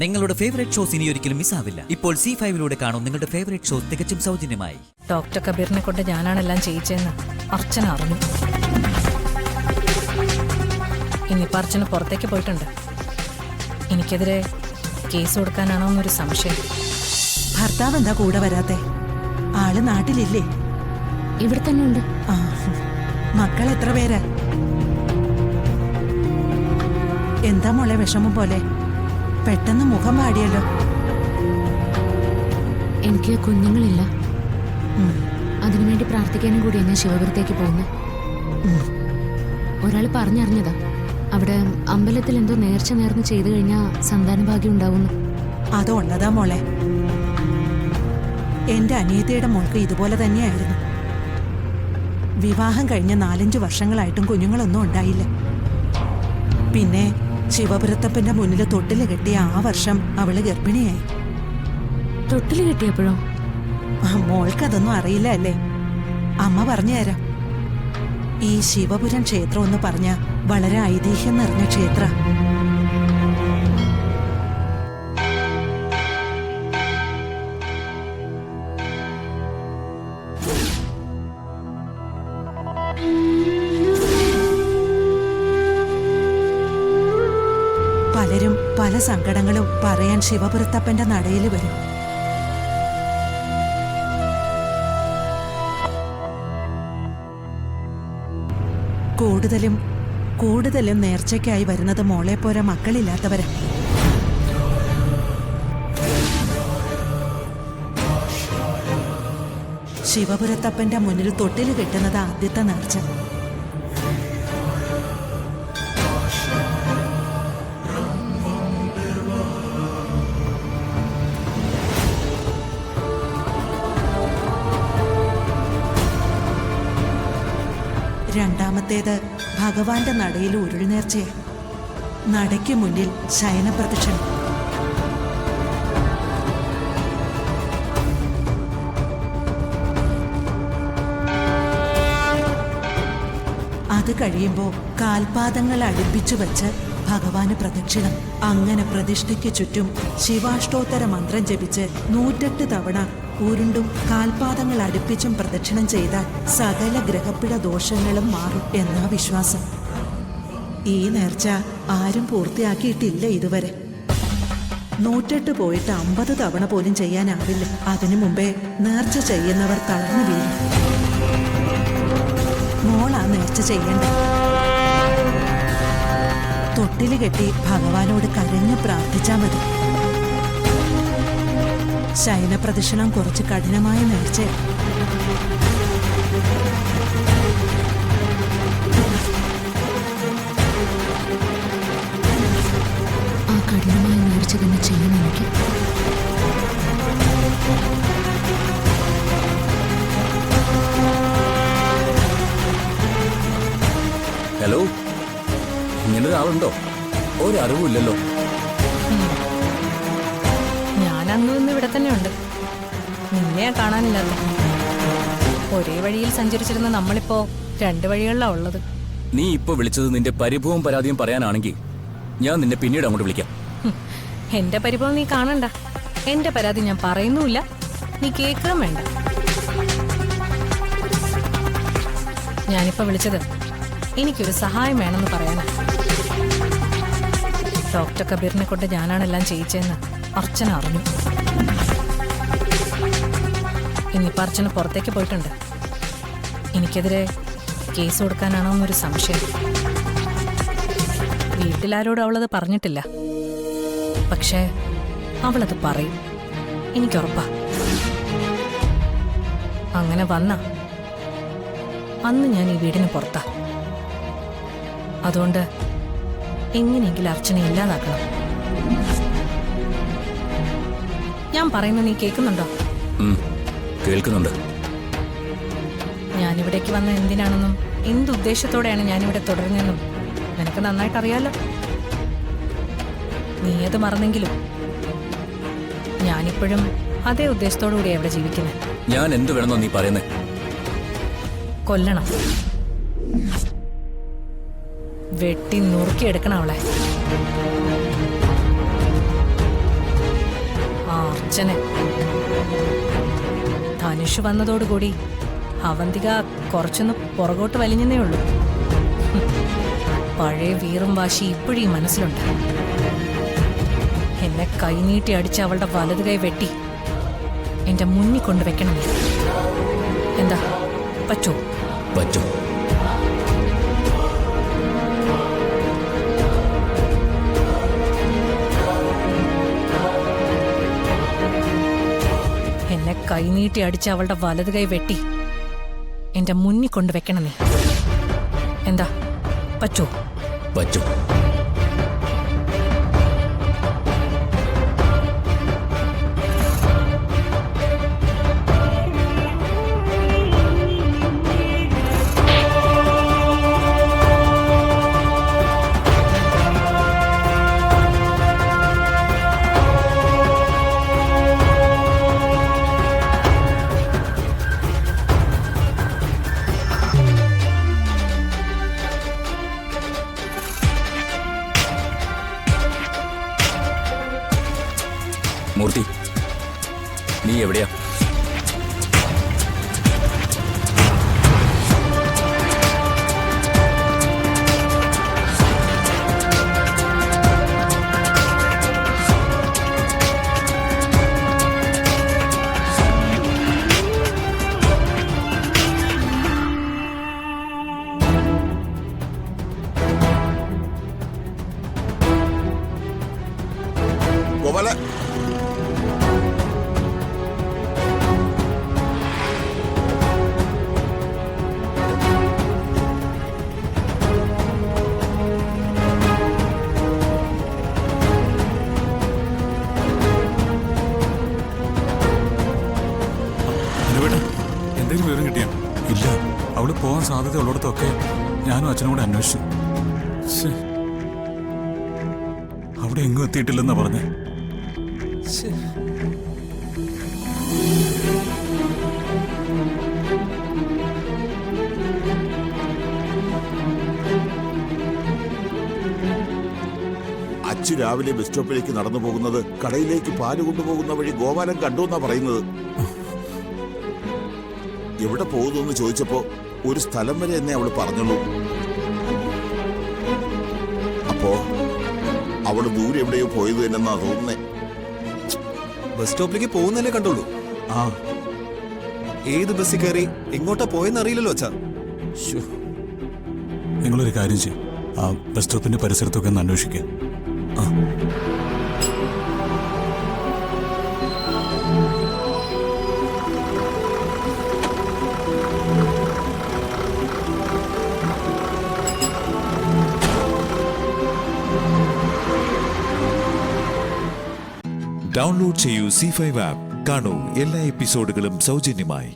നിങ്ങളുടെ favourite shows ഇനി ഒരിക്കലും മിസ്സാവില്ല. ഇപ്പോൾ C5 കാണും നിങ്ങളുടെ ഫേവറേറ്റ് ഷോസ് തികച്ചും സൗജന്യമായി. ഡോക്ടർ കബീറിനെ കൊണ്ട് ഞാനാണെല്ലാം ചെയ്യിച്ചെന്ന് അർച്ചന അറിഞ്ഞു. ഇനിയിപ്പോൾ അർച്ചന പുറത്തേക്ക് പോയിട്ടുണ്ട്. എനിക്കെതിരെ കേസ് കൊടുക്കാനാണോ എന്നൊരു സംശയം. ഭർത്താവ് എന്താ കൂടെ വരാത്തെ? ആള് നാട്ടിലില്ലേ? ഇവിടെ തന്നെ ഉണ്ട്. ആ, മക്കൾ എത്ര പേരാ? എന്താ മോളെ വിഷമം പോലെ? പെട്ടെന്ന് മുഖം വാടിയല്ലോ. എനിക്ക് കുഞ്ഞുങ്ങളില്ല. അതിനുവേണ്ടി പ്രാർത്ഥിക്കാനും കൂടിയാണ് ഞാൻ ശിവപുരത്തേക്ക് പോകുന്നത്. ഒരാൾ പറഞ്ഞറിഞ്ഞതാ, അവിടെ അമ്പലത്തിൽ എന്തോ നേർച്ച നേർന്ന് ചെയ്തു കഴിഞ്ഞാൽ സന്താനഭാഗ്യം ഉണ്ടാവുന്നു. അതുള്ളതാ മോളെ. എന്റെ അനിയത്തിയുടെ മോൾക്ക് ഇതുപോലെ തന്നെയായിരുന്നു. വിവാഹം കഴിഞ്ഞ 4-5 വർഷങ്ങളായിട്ടും കുഞ്ഞുങ്ങളൊന്നും ഉണ്ടായില്ല. പിന്നെ ശിവപുരത്തപ്പന്റെ മുന്നിൽ തൊട്ടില് കെട്ടിയ ആ വർഷം അവള് ഗർഭിണിയായി. തൊട്ടില് കെട്ടിയപ്പോഴോ? മോൾക്കതൊന്നും അറിയില്ല അല്ലേ? അമ്മ പറഞ്ഞു തരാം. ഈ ശിവപുരം ക്ഷേത്രം എന്ന് പറഞ്ഞ വളരെ ഐതിഹ്യം നിറഞ്ഞ ക്ഷേത്ര. പലരും പല സങ്കടങ്ങളും പറയാൻ ശിവപുരത്തപ്പന്റെ നടയിൽ വരും. കൂടുതലും നേർച്ചയ്ക്കായി വരുന്നത് മോളെ പോലെ മക്കളില്ലാത്തവരാ. ശിവപുരത്തപ്പന്റെ മുന്നിൽ തൊട്ടില് കെട്ടുന്നത് ആദ്യത്തെ നേർച്ച. രണ്ടാമത്തേത് ഭഗവാന്റെ നടയിൽ ഉരുൾനേർച്ചയാ. നടയ്ക്ക് മുന്നിൽ ശയനപ്രദക്ഷിണം. അത് കഴിയുമ്പോൾ കാൽപാദങ്ങൾ അടുപ്പിച്ചു വച്ച് ഭഗവാന് പ്രദക്ഷിണം. അങ്ങനെ പ്രതിഷ്ഠയ്ക്ക് ചുറ്റും ശിവാഷ്ടോത്തര മന്ത്രം ജപിച്ച് 108 തവണ ഉരുണ്ടും കാൽപാദങ്ങൾ അടുപ്പിച്ചും പ്രദക്ഷിണം ചെയ്താൽ സകല ഗ്രഹപ്പിഴ ദോഷങ്ങളും മാറും എന്നാ വിശ്വാസം. ഈ നേർച്ച ആരും പൂർത്തിയാക്കിയിട്ടില്ല ഇതുവരെ. 108 പോയിട്ട് 50 തവണ പോലും ചെയ്യാനാവില്ല. അതിനു മുമ്പേ നേർച്ച ചെയ്യുന്നവർ തളർന്നു വീഴും. മോളാ നേർച്ച ചെയ്യണ്ട. തൊട്ടില് കെട്ടി ഭഗവാനോട് കരഞ്ഞു പ്രാർത്ഥിച്ചാൽ മതി. ശയനപ്രദക്ഷിണം കുറച്ച് കഠിനമായ നേർച്ച. ആ കഠിനമായ നേർച്ച തന്നെ ചെയ്യണം എനിക്ക്. ഹലോ, ഇങ്ങനൊരാളുണ്ടോ? ഒരറിവില്ലല്ലോ. ഞാനന്നും ഇന്ന് ഇവിടെ തന്നെ ഉണ്ട്. നിന്നെ കാണാനില്ലല്ലോ. ഒരേ വഴിയിൽ സഞ്ചരിച്ചിരുന്ന നമ്മളിപ്പോ 2 വഴികളിലാ ഉള്ളത്. നീ ഇപ്പൊ വിളിച്ചത് നിന്റെ പരിഭവവും പരാതിയും പറയാനാണെങ്കിൽ ഞാൻ നിന്നെ പിന്നീട് അങ്ങോട്ട് വിളിക്കാം. എന്റെ പരിഭവം നീ കാണണ്ട. എന്റെ പരാതി ഞാൻ പറയുന്നുമില്ല, നീ കേൾക്കുകയും വേണ്ട. ഞാനിപ്പോ വിളിച്ചത് എനിക്കൊരു സഹായം വേണമെന്ന് പറയാനാ. ഡോക്ടർ കബീറിനെ കൊണ്ട് ഞാനാണെല്ലാം ചെയ്യിച്ചെന്ന് അർച്ചന അറിഞ്ഞു. ഇനിയിപ്പോൾ അർച്ചന പുറത്തേക്ക് പോയിട്ടുണ്ട്. എനിക്കെതിരെ കേസ് കൊടുക്കാനാണോ എന്നൊരു സംശയം. വീട്ടിലാരോടും അവളത് പറഞ്ഞിട്ടില്ല. പക്ഷേ അവളത് പറയും, എനിക്കുറപ്പാ. അങ്ങനെ വന്ന അന്ന് ഞാൻ ഈ വീടിന് പുറത്താ. അതുകൊണ്ട് എങ്ങനെയെങ്കിലും അർച്ചന ഇല്ലാതാക്കണം. ഞാൻ പറയുന്നത് നീ കേൾക്കുന്നുണ്ടോ? കേൾക്കുന്നുണ്ട്. ഞാനിവിടേക്ക് വന്ന എന്തിനാണെന്നും എന്തുദ്ദേശത്തോടെയാണ് ഞാനിവിടെ തുടരുന്നതെന്നും നിനക്ക് നന്നായിട്ട് അറിയാലോ. നീ അത് മറന്നെങ്കിലും ഞാനിപ്പോഴും അതേ ഉദ്ദേശത്തോടു കൂടിയാണ് ഇവിടെ ജീവിക്കുന്നത്. ഞാൻ എന്ത് വേണമെന്നോ നീ പറയുന്നേ? കൊല്ലണം. വെട്ടി നുറുക്കിയെടുക്കണം അവളെ. അച്ഛനെ. ധനുഷ് വന്നതോടുകൂടി അവന്തിക കുറച്ചൊന്ന് പുറകോട്ട് വലിഞ്ഞേ ഉള്ളൂ. പഴയ വീറും വാശി ഇപ്പോഴും ഈ മനസ്സിലുണ്ട്. എന്നെ കൈനീട്ടി അടിച്ച് അവളുടെ വലത് കൈ വെട്ടി എന്റെ മുന്നിൽ കൊണ്ടുവെക്കണം. എന്താ പറ്റോ? പറ്റും. എന്നെ കൈനീട്ടി അടിച്ച് അവളുടെ വലത് കൈ വെട്ടി എന്റെ മുന്നിൽ കൊണ്ടുവെക്കണം. എന്താ പറ്റോ? പറ്റും. മൂർത്തി, നീ എവിടെയാ? ഗോപാല, എന്തെങ്കിലും വിവരം കിട്ടിയാ? ഇല്ല, അവള് പോകാൻ സാധ്യത ഉള്ളിടത്തൊക്കെ ഞാനും അച്ഛനും കൂടെ അന്വേഷിച്ചു. ശ്ശേ, അവിടെ എങ്ങും എത്തിയിട്ടില്ലെന്നാ പറഞ്ഞേ. അച്ചു രാവിലെ ബസ് സ്റ്റോപ്പിലേക്ക് നടന്നു പോകുന്നത് കടയിലേക്ക് പാല് കൊണ്ടുപോകുന്ന വഴി ഗോപാലൻ കണ്ടു എന്നാ പറയുന്നത്. എവിടെ പോകുന്നു എന്ന് ചോദിച്ചപ്പോ ഒരു സ്ഥലം വരെ എന്നെ അവള് പറഞ്ഞുള്ളൂ. അപ്പോ അവള് ദൂരെ എവിടെയോ പോയത് തന്നെന്നാ തോന്നുന്നേ. ബസ് സ്റ്റോപ്പിലേക്ക് പോകുന്നതല്ലേ കണ്ടുള്ളൂ. ആ, ഏത് ബസ്സിൽ കയറി എങ്ങോട്ടാ പോയെന്ന് അറിയില്ലല്ലോ അച്ഛാ. നിങ്ങളൊരു കാര്യം ചെയ്യും, ആ ബസ് സ്റ്റോപ്പിന്റെ പരിസരത്തൊക്കെ ഒന്ന് അന്വേഷിക്കുക. ഡൗൺലോഡ് ചെയ്യൂ C5 ആപ്പ്. കാണൂ എല്ലാ എപ്പിസോഡുകളും സൗജന്യമായി.